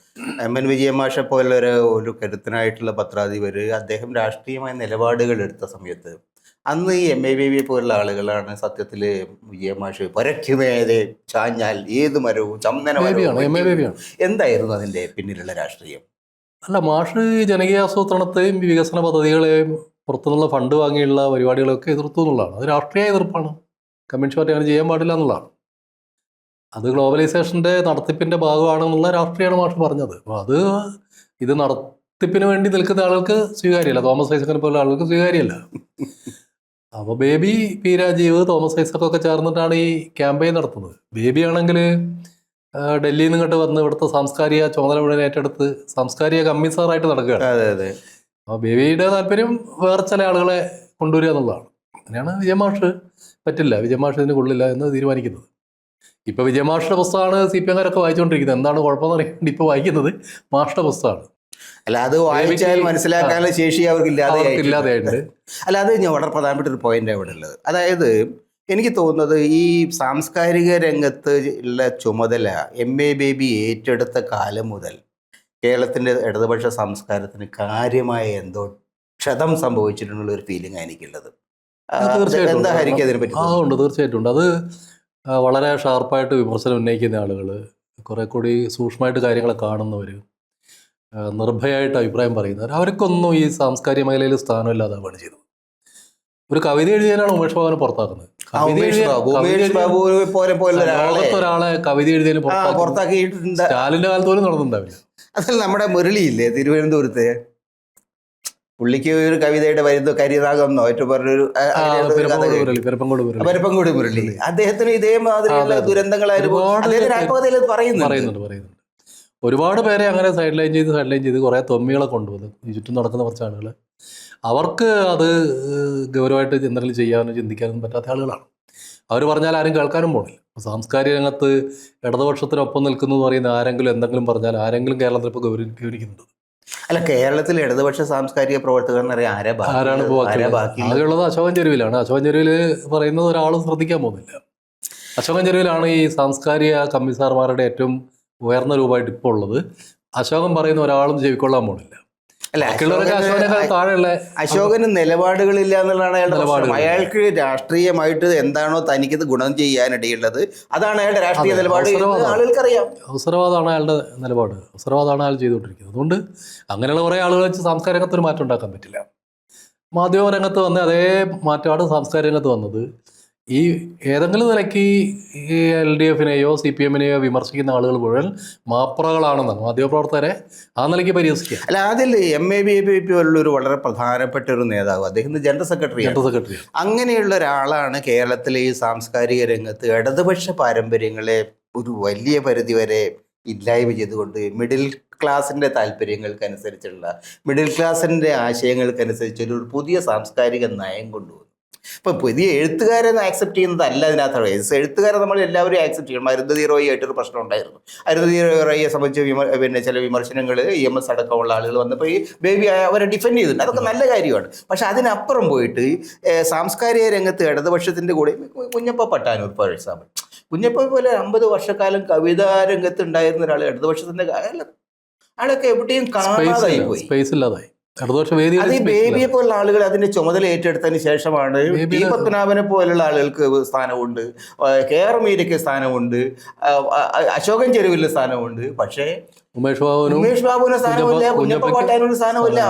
എം എൻ വിജയമാഷെ പോലൊരു ഒരു കരുത്തനായിട്ടുള്ള പത്രാധിപർ, അദ്ദേഹം രാഷ്ട്രീയമായ നിലപാടുകൾ എടുത്ത സമയത്ത് അന്ന് ഈ എം എ ബേബിയെ പോലുള്ള ആളുകളാണ് സത്യത്തിൽ വിജയമാഷ് പരക്കുമേതെ ചാഞ്ഞാൽ ഏത് മരവും ചന്ദന മരവും. എന്തായിരുന്നു അതിൻ്റെ പിന്നിലുള്ള രാഷ്ട്രീയം? അല്ല, മാഷ് ജനകീയ ആസൂത്രണത്തെയും വികസന പദ്ധതികളെയും പുറത്തുനിന്നുള്ള ഫണ്ട് വാങ്ങിയുള്ള പരിപാടികളൊക്കെ എതിർത്തു എന്നുള്ളതാണ്. അത് രാഷ്ട്രീയ എതിർപ്പാണ്. കമ്മ്യൂണിസ്റ്റ് പാർട്ടി അങ്ങനെ ചെയ്യാൻ പാടില്ല എന്നുള്ളതാണ്. അത് ഗ്ലോബലൈസേഷൻ്റെ നടത്തിപ്പിൻ്റെ ഭാഗമാണെന്നുള്ള രാഷ്ട്രീയമാണ് മാഷ് പറഞ്ഞത്. അപ്പോൾ ഇത് നടത്തിപ്പിന് വേണ്ടി നിൽക്കുന്ന ആളുകൾക്ക് സ്വീകാര്യമല്ല. തോമസ് ഐസക്കിനെ പോലുള്ള ആളുകൾക്ക് സ്വീകാര്യമല്ല. അപ്പോൾ ബേബി, പി രാജീവ്, തോമസ് ഐസക്കൊക്കെ ചേർന്നിട്ടാണ് ഈ ക്യാമ്പയിൻ നടത്തുന്നത്. ബേബി ആണെങ്കിൽ ഡൽഹിയിൽ നിന്ന് ഇങ്ങോട്ട് വന്ന് ഇവിടുത്തെ സാംസ്കാരിക ചുമതല മുഴുവൻ ഏറ്റെടുത്ത് സാംസ്കാരിക കമ്മീഷണറായിട്ട് നടക്കുകയാണ്. അതെ അതെ. അപ്പോൾ ബേബിയുടെ താല്പര്യം വേറെ ചില ആളുകളെ കൊണ്ടുവരിക എന്നുള്ളതാണ്. അങ്ങനെയാണ് വിജയമാഷ് പറ്റില്ല, വിജയമാഷ് ഇതിന് കൊള്ളില്ല എന്ന് തീരുമാനിക്കുന്നത്. ഇപ്പോൾ വിജയമാഷിൻ്റെ പുസ്തകമാണ് CPM-കാരൊക്കെ വായിച്ചുകൊണ്ടിരിക്കുന്നത്. എന്താണ് കുഴപ്പമെന്ന് അറിയാണ്ട് ഇപ്പോൾ വായിക്കുന്നത് മാഷിൻ്റെ പുസ്തകമാണ്. അല്ല, അത് വായിച്ചാൽ മനസ്സിലാക്കാനുള്ള ശേഷി അവർക്കില്ലാതെയായിട്ടുണ്ട്. അല്ല, അത് ഞാൻ വളരെ പ്രധാനപ്പെട്ട ഒരു പോയിന്റ് അവിടെ ഉള്ളത്. അതായത് എനിക്ക് തോന്നുന്നത് ഈ സാംസ്കാരിക രംഗത്ത് ഉള്ള ചുമതല എം എ ബേബി ഏറ്റെടുത്ത കാലം മുതൽ കേരളത്തിൻ്റെ ഇടതുപക്ഷ സംസ്കാരത്തിന് കാര്യമായ എന്തോ ക്ഷതം സംഭവിച്ചിട്ടുള്ള ഒരു ഫീലിംഗ് എനിക്കുള്ളത്. എന്താ ഹരിക്ക് അതിനെ പറ്റി? ഉണ്ട്, തീർച്ചയായിട്ടും ഉണ്ട്. അത് വളരെ ഷാർപ്പായിട്ട് വിമർശനം ഉന്നയിക്കുന്ന ആളുകൾ, കുറെ കൂടി സൂക്ഷ്മമായിട്ട് കാര്യങ്ങളെ കാണുന്നവർ, നിർഭയമായിട്ട് അഭിപ്രായം പറയുന്നവർ, അവർക്കൊന്നും ഈ സാംസ്കാരിക മേഖലയിൽ സ്ഥാനമില്ലാതാവുകയാണ് ചെയ്തത്. ഒരു കവിത എഴുതിയാലാണ് ഉമേഷ് ബാബുവിനെ പുറത്താക്കുന്നത്. ലോകത്തൊരാളെ കവിത എഴുതിയതിന് പുറത്താക്കിയിട്ടുണ്ട്. സ്റ്റാലിന്റെ കാലത്ത് പോലും നടന്നിട്ടുണ്ടാവില്ല. അതല്ല, നമ്മുടെ മുരളിയില്ലേ തിരുവനന്തപുരത്ത്, പുള്ളിക്ക് ഒരു കവിതയുടെ വരുന്ന കരിനാഗെന്നോ ഏറ്റവും പറഞ്ഞൊരു പരപ്പങ്കോട് മുരളി, അദ്ദേഹത്തിന് ഇതേമാതിരിയുള്ള ദുരന്തങ്ങൾ പറയുന്നുണ്ട്. ഒരുപാട് പേരെ അങ്ങനെ സൈഡ് ലൈൻ ചെയ്ത് കുറേ തൊമ്മികളെ കൊണ്ടുവന്ന് ഈ ചുറ്റും നടക്കുന്ന കുറച്ച് ആളുകൾ, അവർക്ക് അത് ഗൗരവമായിട്ട് എന്തെങ്കിലും ചെയ്യാനോ ചിന്തിക്കാനൊന്നും പറ്റാത്ത ആളുകളാണ്. അവർ പറഞ്ഞാൽ ആരും കേൾക്കാനും പോണില്ല. സാംസ്കാരിക രംഗത്ത് ഇടതുപക്ഷത്തിനൊപ്പം നിൽക്കുന്നു എന്ന് പറയുന്ന ആരെങ്കിലും എന്തെങ്കിലും പറഞ്ഞാൽ ആരെങ്കിലും കേരളത്തിൽ ഇപ്പോൾ ഗൗരവിക്കുന്നുണ്ട്. അല്ല, കേരളത്തിൽ ഇടതുപക്ഷ സാംസ്കാരിക പ്രവർത്തകർ ആരാണ് ആകെയുള്ളത്? അശോകൻ ചെരുവിലാണ്. അശോകൻ ചെരുവിൽ പറയുന്നത് ഒരാളും ശ്രദ്ധിക്കാൻ പോകുന്നില്ല. അശോകൻ ചെരുവിലാണ് ഈ സാംസ്കാരിക കമ്മീഷണർമാരുടെ ഏറ്റവും ഉയർന്ന രൂപമായിട്ട് ഇപ്പോൾ ഉള്ളത്. അശോകൻ പറയുന്ന ഒരാളും ചെവിക്കൊള്ളാൻ പോണില്ല. അശോകന് നിലപാടുകളില്ല എന്നുള്ളതാണ് അയാളുടെ നിലപാട്. അയാൾക്ക് രാഷ്ട്രീയമായിട്ട് എന്താണോ തനിക്കത് ഗുണം ചെയ്യാനിടയുള്ളത് അതാണ് അയാളുടെ രാഷ്ട്രീയ നിലപാട്. ആളുകൾക്കറിയാം അവസരവാദമാണ് അയാളുടെ നിലപാട്, അവസരവാദമാണ് അയാൾ ചെയ്തുകൊണ്ടിരിക്കുന്നത്. അതുകൊണ്ട് അങ്ങനെയുള്ള കുറേ ആളുകൾ വെച്ച് സാംസ്കാരിക രംഗത്ത് ഒരു മാറ്റം ഉണ്ടാക്കാൻ പറ്റില്ല. മാധ്യമ രംഗത്ത് വന്ന അതേ മാറ്റമാണ് സാംസ്കാരിക രംഗത്ത് വന്നത്. ഈ ഏതെങ്കിലും നിലയ്ക്ക് ഈ LDF-നെയോ CPM-നെയോ വിമർശിക്കുന്ന ആളുകൾ മുഴുവൻ മാപ്രകളാണെന്നാണ് മാധ്യമപ്രവർത്തകരെ ആ നിലയ്ക്ക് പരിഹസിക്കുക. അല്ല, അതിൽ MABAP പോലുള്ളൊരു വളരെ പ്രധാനപ്പെട്ട ഒരു നേതാവ്, അദ്ദേഹം ജനറൽ സെക്രട്ടറി. അങ്ങനെയുള്ള ഒരാളാണ് കേരളത്തിലെ ഈ സാംസ്കാരിക രംഗത്ത് ഇടതുപക്ഷ പാരമ്പര്യങ്ങളെ ഒരു വലിയ പരിധിവരെ ഇല്ലായ്മ ചെയ്തുകൊണ്ട് മിഡിൽ ക്ലാസിൻ്റെ താല്പര്യങ്ങൾക്കനുസരിച്ചുള്ള മിഡിൽ ക്ലാസിൻ്റെ ആശയങ്ങൾക്കനുസരിച്ചൊരു പുതിയ സാംസ്കാരിക നയം കൊണ്ടുവന്നു. ഇപ്പോൾ പുതിയ എഴുത്തുകാരെ ആക്സെപ്റ്റ് ചെയ്യുന്നതല്ല ഇതിനകത്തുള്ള. എഴുത്തുകാരെ നമ്മൾ എല്ലാവരും ആക്സെപ്റ്റ് ചെയ്യണം. അരുന്ധതി റോയി ആയിട്ടൊരു പ്രശ്നം ഉണ്ടായിരുന്നു. അരുന്ധതി റോയിയെ സംബന്ധിച്ച് ചില വിമർശനങ്ങൾ EMS അടക്കമുള്ള ആളുകൾ വന്നപ്പോൾ ഈ ബേബി അവരെ ഡിഫെൻഡ് ചെയ്തിട്ടുണ്ട്. അതൊക്കെ നല്ല കാര്യമാണ്. പക്ഷെ അതിനപ്പുറം പോയിട്ട് സാംസ്കാരിക രംഗത്ത് ഇടതുപക്ഷത്തിൻ്റെ കൂടെ കുഞ്ഞപ്പ പട്ടാനൂർ ഫോർ എക്സാമ്പിൾ, കുഞ്ഞപ്പ പോലെ 50 വർഷക്കാലം കവിതാ രംഗത്ത് ഉണ്ടായിരുന്ന ഒരാൾ ഇടതുപക്ഷത്തിൻ്റെ ആളൊക്കെ എവിടെയും കാണാതായി പോയി, സ്പേസ് ഇല്ലാതായി. അത് ഈ ബേബിയെ പോലുള്ള ആളുകൾ അതിന്റെ ചുമതല ഏറ്റെടുത്തതിന് ശേഷമാണ് ടി പത്മനാഭനെ പോലുള്ള ആളുകൾക്ക് സ്ഥാനമുണ്ട്, KR മീരയ്ക്ക് സ്ഥാനമുണ്ട്, അശോകൻ ചെരുവിന് സ്ഥാനമുണ്ട്. പക്ഷേ ഉമേഷ് ബാബുവിന് സ്ഥാനമില്ല, കുഞ്ഞപ്പ പാട്ടാനൂരിന് സ്ഥാനമില്ല.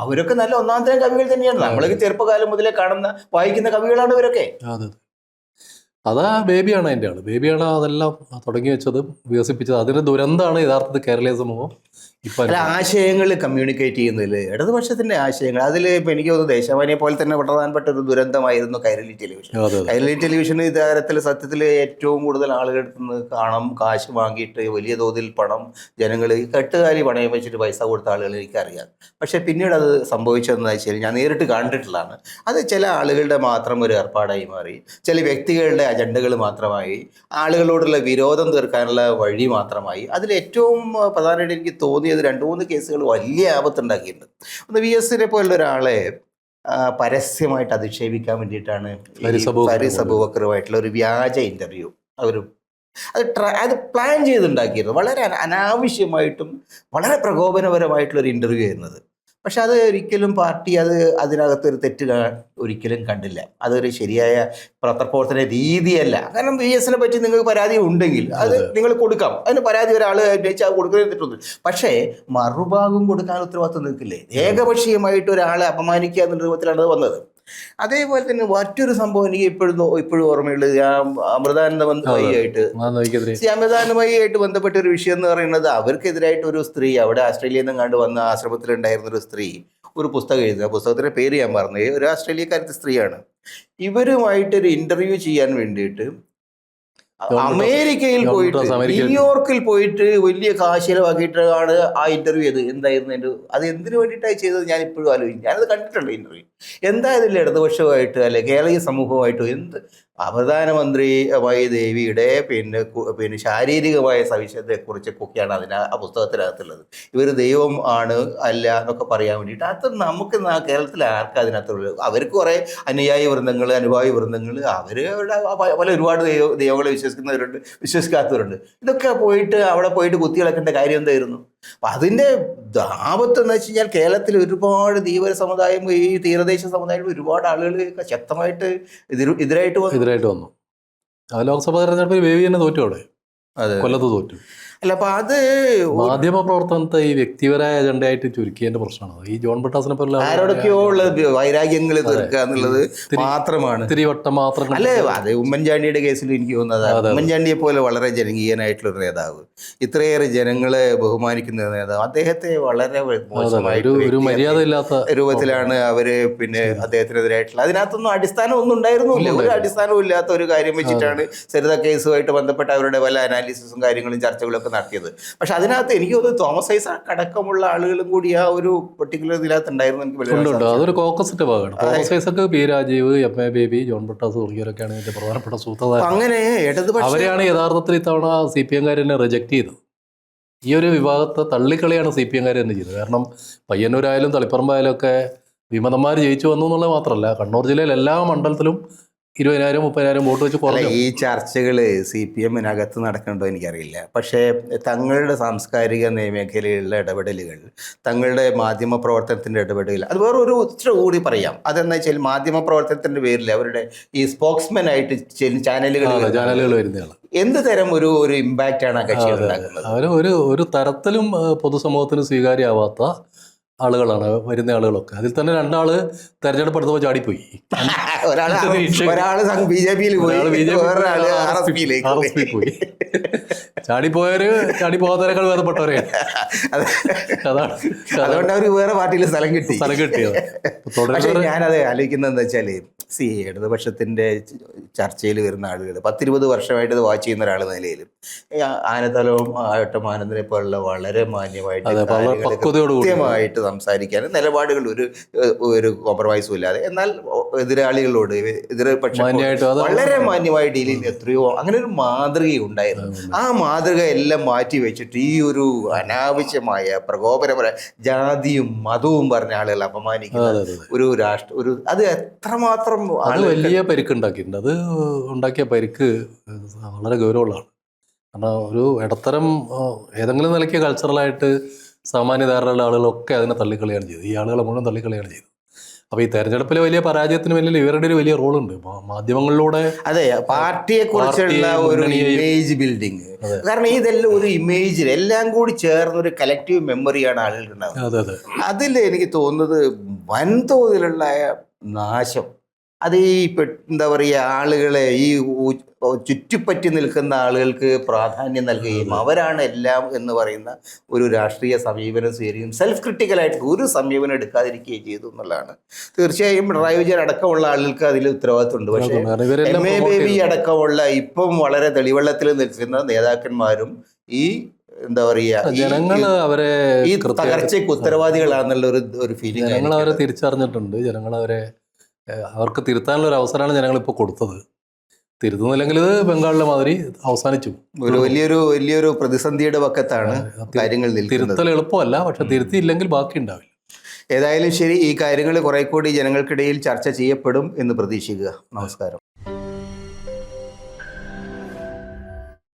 അവരൊക്കെ നല്ല ഒന്നാം തരം കവികൾ തന്നെയാണ്. നമ്മളൊക്കെ ചെറുപ്പകാലം മുതലേ വായിക്കുന്ന കവികളാണ് ഇവരൊക്കെ. അതാ ബേബിയാണ് അതിൻ്റെ ആള്. ബേബിയാണ് അതെല്ലാം തുടങ്ങി വെച്ചതും വികസിപ്പിച്ചത്. അതിൻ്റെ ദുരന്തമാണ് യഥാർത്ഥത്തിൽ കേരളീയ സമൂഹം അല്ല, ആശയങ്ങൾ കമ്മ്യൂണിക്കേറ്റ് ചെയ്യുന്നതിൽ ഇടതുപക്ഷത്തിൻ്റെ ആശയങ്ങൾ അതിൽ ഇപ്പോൾ എനിക്ക് തോന്നുന്നു ദേശാഭിമാനിയെ പോലെ തന്നെ പ്രധാനപ്പെട്ട ഒരു ദുരന്തമായിരുന്നു കൈരളി ടെലിവിഷൻ. കൈരളി ടെലിവിഷൻ ഇത്തരത്തിൽ സത്യത്തിൽ ഏറ്റവും കൂടുതൽ ആളുകളുടെ നിന്ന് കാശ് വാങ്ങിയിട്ട് വലിയ തോതിൽ പണം ജനങ്ങൾ കെട്ടുകാലി പണയം വെച്ചിട്ട് പൈസ കൊടുത്ത ആളുകൾ എനിക്കറിയാം. പക്ഷേ പിന്നീട് അത് സംഭവിച്ചതെന്ന് വെച്ചാൽ ഞാൻ നേരിട്ട് കണ്ടിട്ടുള്ളതാണ്. അത് ചില ആളുകളുടെ മാത്രം ഒരു ഏർപ്പാടായി മാറി, ചില വ്യക്തികളുടെ അജണ്ടകൾ മാത്രമായി, ആളുകളോടുള്ള വിരോധം തീർക്കാനുള്ള വഴി മാത്രമായി. അതിൽ ഏറ്റവും പ്രധാനമായിട്ട് എനിക്ക് തോന്നിയ ചെയ്ത് 2-3 കേസുകൾ വലിയ ആപത്തുണ്ടാക്കിയിട്ടുണ്ട്. ഒന്ന് VS പോലുള്ള ഒരാളെ പരസ്യമായിട്ട് അധിക്ഷേപിക്കാൻ വേണ്ടിയിട്ടാണ് ഫാരിസ് അബൂബക്കറുമായിട്ടുള്ള ഒരു വ്യാജ ഇൻ്റർവ്യൂ അവർ അത് പ്ലാൻ ചെയ്തുണ്ടാക്കിയിരുന്നു. വളരെ അനാവശ്യമായിട്ടും വളരെ പ്രകോപനപരമായിട്ടുള്ളൊരു ഇൻ്റർവ്യൂ ആയിരുന്നത്. പക്ഷെ അത് ഒരിക്കലും പാർട്ടി അതിനകത്തൊരു തെറ്റ് ഒരിക്കലും കണ്ടില്ല. അതൊരു ശരിയായ പത്രപ്രവർത്തന രീതിയല്ല. കാരണം VS പറ്റി നിങ്ങൾക്ക് പരാതി ഉണ്ടെങ്കിൽ അത് നിങ്ങൾ കൊടുക്കാം. അതിന് പരാതി ഒരാൾ ഉന്നയിച്ചാൽ കൊടുക്കുന്നിട്ടുണ്ട്. പക്ഷേ മറുഭാഗം കൊടുക്കാൻ ഉത്തരവാദിത്വം നിൽക്കില്ലേ? ഏകപക്ഷീയമായിട്ട് ഒരാളെ അപമാനിക്കുക എന്നുള്ള രൂപത്തിലാണ് അത് വന്നത്. അതേപോലെ തന്നെ മറ്റൊരു സംഭവം എനിക്ക് ഇപ്പോഴും ഓർമ്മയുള്ളത്, അമൃതാനന്ദമയിയായിട്ട് ബന്ധപ്പെട്ട ഒരു വിഷയം എന്ന് പറയുന്നത്, അവർക്കെതിരായിട്ട് ഒരു സ്ത്രീ അവിടെ ഓസ്ട്രേലിയയിൽ നിന്ന് കണ്ടു വന്ന ആശ്രമത്തിലുണ്ടായിരുന്ന ഒരു സ്ത്രീ ഒരു പുസ്തകം എഴുതുക. പുസ്തകത്തിൻ്റെ പേര് ഞാൻ പറഞ്ഞത്, ഒരു ഓസ്ട്രേലിയക്കാരത്തെ സ്ത്രീയാണ്. ഇവരുമായിട്ടൊരു ഇൻ്റർവ്യൂ ചെയ്യാൻ വേണ്ടിയിട്ട് അമേരിക്കയിൽ പോയിട്ട് ന്യൂയോർക്കിൽ പോയിട്ട് വലിയ കാശ് ചിലവാക്കിയിട്ടാണ് ആ ഇൻ്റർവ്യൂ ചെയ്തത്. എന്തായിരുന്നു അത് എന്തിനു വേണ്ടിയിട്ടാണ് ചെയ്തത് ഞാൻ ഇപ്പോഴും ആലോചിക്കും. ഞാനത് കണ്ടിട്ടുണ്ട് ഇൻ്റർവ്യൂ. എന്തായതില്ല ഇടതുപക്ഷമായിട്ട് അല്ലെ കേരളീയ സമൂഹമായിട്ടും പ്രധാനമന്ത്രിയായ ദേവിയുടെ പിന്നെ ശാരീരികമായ സവിശേഷതയെക്കുറിച്ചൊക്കെയാണ് ആ പുസ്തകത്തിനകത്തുള്ളത്. ഇവർ ദൈവം ആണ് അല്ല എന്നൊക്കെ പറയാൻ വേണ്ടിയിട്ട്. അത് നമുക്ക് കേരളത്തിൽ ആർക്കും അതിനകത്തുള്ളത്? അവർക്ക് കുറേ അനുയായി വൃന്ദങ്ങൾ, അനുഭാവി വൃന്ദങ്ങൾ, അവരുടെ ഒരുപാട് ദൈവങ്ങളെ വിശ്വസിക്കുന്നവരുണ്ട്, വിശ്വസിക്കാത്തവരുണ്ട്. ഇതൊക്കെ അവിടെ പോയിട്ട് കുത്തികളക്കേണ്ട കാര്യം എന്തായിരുന്നു? അപ്പം അതിൻ്റെ ആപത്ത് എന്ന് വെച്ച് കഴിഞ്ഞാൽ കേരളത്തിൽ ഒരുപാട് ധീവര സമുദായം, ഈ തീരദേശ സമുദായം ഒരുപാട് ആളുകൾ ശക്തമായിട്ട് എതിരായിട്ട് വന്നു. ലോക്സഭാ തെരഞ്ഞെടുപ്പിൽ വേവി തന്നെ തോറ്റു, അവിടെ കൊല്ലത്ത് തോറ്റു. അല്ല, അപ്പൊ അത് മാധ്യമ പ്രവർത്തനത്തെ ഈ വ്യക്തിപരമായ അജണ്ടയായിട്ട് ചുരുക്കിയതിന്റെ പ്രശ്നമാണ്. ഈ ജോൺ ബ്രിട്ടാസിനെ പോലെ ആരോടൊക്കെയോ ഉള്ള വൈരാഗ്യങ്ങൾ തീർക്കുക എന്നുള്ളത് മാത്രമാണ്. തിരിവട്ടം മാത്രം അല്ലേ? അത് ഉമ്മൻചാണ്ടിയുടെ കേസിൽ എനിക്ക് തോന്നുന്നത്, ഉമ്മൻചാണ്ടിയെ പോലെ വളരെ ജനകീയനായിട്ടുള്ള ഒരു നേതാവ്, ഇത്രയേറെ ജനങ്ങളെ ബഹുമാനിക്കുന്ന നേതാവ്, അദ്ദേഹത്തെ വളരെ ഒരു മര്യാദ ഇല്ലാത്ത രൂപത്തിലാണ് അവര് പിന്നെ അദ്ദേഹത്തിനെതിരായിട്ടുള്ള, അതിനകത്തൊന്നും അടിസ്ഥാനം ഒന്നും ഉണ്ടായിരുന്നില്ല. ഒരു അടിസ്ഥാനവും ഇല്ലാത്ത ഒരു കാര്യം വെച്ചിട്ടാണ് സരിത കേസുമായിട്ട് ബന്ധപ്പെട്ട അവരുടെ പല അനാലിസിസും കാര്യങ്ങളും ചർച്ചകളൊക്കെ നടത്തിയത്. പക്ഷെ അതിനകത്ത് എനിക്ക് തോന്നുന്നു തോമസ് ഐസക് അടക്കമുള്ള ആളുകളും കൂടി ആ ഒരു പെർട്ടിക്കുലർ ഇതിനകത്ത് ഉണ്ടായിരുന്നു. അതൊരു കോക്കസിന്റെ ഭാഗമാണ്. Thomas Isaac, P Rajeev, M A. Baby, John Brittas തുടങ്ങിയവരൊക്കെയാണ് ഇതിന്റെ പ്രധാനപ്പെട്ട സൂത്രധാരൻ. അങ്ങനെ അവരെയാണ് യഥാർത്ഥത്തിൽ ഇത്തവണ CPM-കാരനെ റിജക്ട് ചെയ്തത്. ഈ ഒരു വിഭാഗത്തെ തള്ളിക്കളിയാണ് CPM-കാർ തന്നെ ചെയ്തത്. കാരണം പയ്യന്നൂരായാലും തളിപ്പറമ്പായാലും ഒക്കെ വിമതന്മാർ ജയിച്ചു വന്നു എന്നുള്ളത് മാത്രമല്ല, കണ്ണൂർ ജില്ലയിൽ എല്ലാ മണ്ഡലത്തിലും 20,000-30,000 വോട്ട് വെച്ച് കുറഞ്ഞു. ഈ ചർച്ചകൾ CPM-നകത്ത് നടക്കണ്ടോ എനിക്കറിയില്ല. പക്ഷേ തങ്ങളുടെ സാംസ്കാരിക മേഖലയിലുള്ള ഇടപെടലുകൾ, തങ്ങളുടെ മാധ്യമ പ്രവർത്തനത്തിൻ്റെ ഇടപെടലുകൾ, അത് വേറൊരു കൂടി പറയാം. അതെന്താ വെച്ചാൽ മാധ്യമ പ്രവർത്തനത്തിൻ്റെ പേരിൽ അവരുടെ ഈ സ്പോക്സ്മാൻ ആയിട്ട് ചാനലുകൾ വരുന്നതാണ്. എന്ത് തരം ഒരു ഇമ്പാക്റ്റ് ആണ് ആ കക്ഷികൾ ഉണ്ടാക്കുന്നത്? അവർ ഒരു തരത്തിലും പൊതുസമൂഹത്തിന് സ്വീകാര്യമാവാത്ത ആളുകളാണ് വരുന്ന ആളുകളൊക്കെ. അതിൽ തന്നെ 2 ആള് തെരഞ്ഞെടുപ്പ് എടുത്തപ്പോൾ ചാടിപ്പോയി. ഒരാള് BJP-യിൽ പോയി, RSP പോയി. ചാടിപ്പോകാത്തവരെക്കാൾ വേദപ്പെട്ടവരെയാണ്. അതാണ് അതുകൊണ്ട് അവർക്ക് വേറെ പാർട്ടിയിൽ സ്ഥലം കിട്ടിയത്. പക്ഷേ ഞാനത് ആലോചിക്കുന്നത് എന്താ വെച്ചാൽ, ഇടതുപക്ഷത്തിൻ്റെ ചർച്ചയിൽ വരുന്ന ആളുകൾ 10-20 വർഷമായിട്ട് ഇത് വാച്ച് ചെയ്യുന്ന ഒരാൾ നിലയിലും ആനത്തലവും ആട്ടം ആനന്ദനെ പോലുള്ള വളരെ മാന്യമായിട്ട് കൃത്യമായിട്ട് സംസാരിക്കാനും നിലപാടുകൾ ഒരു കോംപ്രമൈസും ഇല്ലാതെ, എന്നാൽ എതിരാളികളോട് എതിർപക്ഷം വളരെ മാന്യമായി ഡീൽ ചെയ്യുന്ന എത്രയോ അങ്ങനെ ഒരു മാതൃകയുണ്ടായിരുന്നു. ആ മാതൃക എല്ലാം മാറ്റി വെച്ചിട്ട് ഈ ഒരു അനാവശ്യമായ പ്രകോപനപര ജാതിയും മതവും പറഞ്ഞ ആളുകൾ അപമാനിക്കുന്ന ഒരു അത് എത്രമാത്രം വലിയ പരിക്കുണ്ടാക്കിയിട്ടുണ്ട്. അത് ഉണ്ടാക്കിയ പരിക്ക് വളരെ ഗൗരവമുള്ളതാണ്. കാരണം ഒരു ഇടത്തരം ഏതെങ്കിലും നിലയ്ക്ക് കൾച്ചറലായിട്ട് സാമാന്യധാരണയുള്ള ആളുകളൊക്കെ അതിനെ തള്ളിക്കളിയാണ് ചെയ്തത്. ഈ ആളുകളെ മുഴുവൻ തള്ളിക്കളിയാണ് ചെയ്തത്. അപ്പോൾ ഈ തെരഞ്ഞെടുപ്പിലെ വലിയ പരാജയത്തിന് പിന്നിൽ ഇവരുടെ ഒരു വലിയ റോളുണ്ട്. മാധ്യമങ്ങളിലൂടെ അതെ, പാർട്ടിയെ കുറിച്ചുള്ള ഒരു ഇമേജ് ബിൽഡിങ്. കാരണം ഇതെല്ലാം ഒരു ഇമേജിൽ എല്ലാം കൂടി ചേർന്ന ഒരു കളക്റ്റീവ് മെമ്മറിയാണ് ആളുകൾക്ക് ഉണ്ടാകുന്നത്. അതിൽ എനിക്ക് തോന്നുന്നത് വൻതോതിലുള്ള നാശം, അത് ഈ എന്താ പറയുക, ആളുകളെ ഈ ചുറ്റിപ്പറ്റി നിൽക്കുന്ന ആളുകൾക്ക് പ്രാധാന്യം നൽകുകയും അവരാണ് എല്ലാം എന്ന് പറയുന്ന ഒരു രാഷ്ട്രീയ സമീപനം സ്വീകരിക്കും, സെൽഫ് ക്രിട്ടിക്കലായിട്ട് ഒരു സമീപനം എടുക്കാതിരിക്കുകയും ചെയ്തു എന്നുള്ളതാണ്. തീർച്ചയായും പിണറായി വിജയൻ അടക്കമുള്ള ആളുകൾക്ക് അതിൽ ഉത്തരവാദിത്തമുണ്ട്. പക്ഷേ എം.എ. ബേബി അടക്കമുള്ള ഇപ്പം വളരെ തെളിവെള്ളത്തിൽ നിൽക്കുന്ന നേതാക്കന്മാരും ഈ എന്താ പറയുക ഈ തകർച്ചയ്ക്ക് ഉത്തരവാദികളാണെന്നുള്ള ഒരു ഫീലിംഗ് ജനങ്ങൾ അവരെ തിരിച്ചറിഞ്ഞിട്ടുണ്ട്. അവർക്ക് തിരുത്താനുള്ള ഒരു അവസരമാണ് ജനങ്ങളിപ്പോൾ കൊടുത്തത്. തിരുത്തുന്നില്ലെങ്കിൽ ഇത് ബംഗാളിലെ മാതിരി അവസാനിച്ചു. ഒരു വലിയൊരു പ്രതിസന്ധിയുടെ പക്കത്താണ് കാര്യങ്ങൾ നിൽക്കുന്നത്. തിരുത്തൽ എളുപ്പമല്ല, പക്ഷെ തിരുത്തിയില്ലെങ്കിൽ ബാക്കി ഉണ്ടാവില്ല. ഏതായാലും ശരി, ഈ കാര്യങ്ങൾ കുറെ കൂടി ജനങ്ങൾക്കിടയിൽ ചർച്ച ചെയ്യപ്പെടും എന്ന് പ്രതീക്ഷിക്കുക. നമസ്കാരം.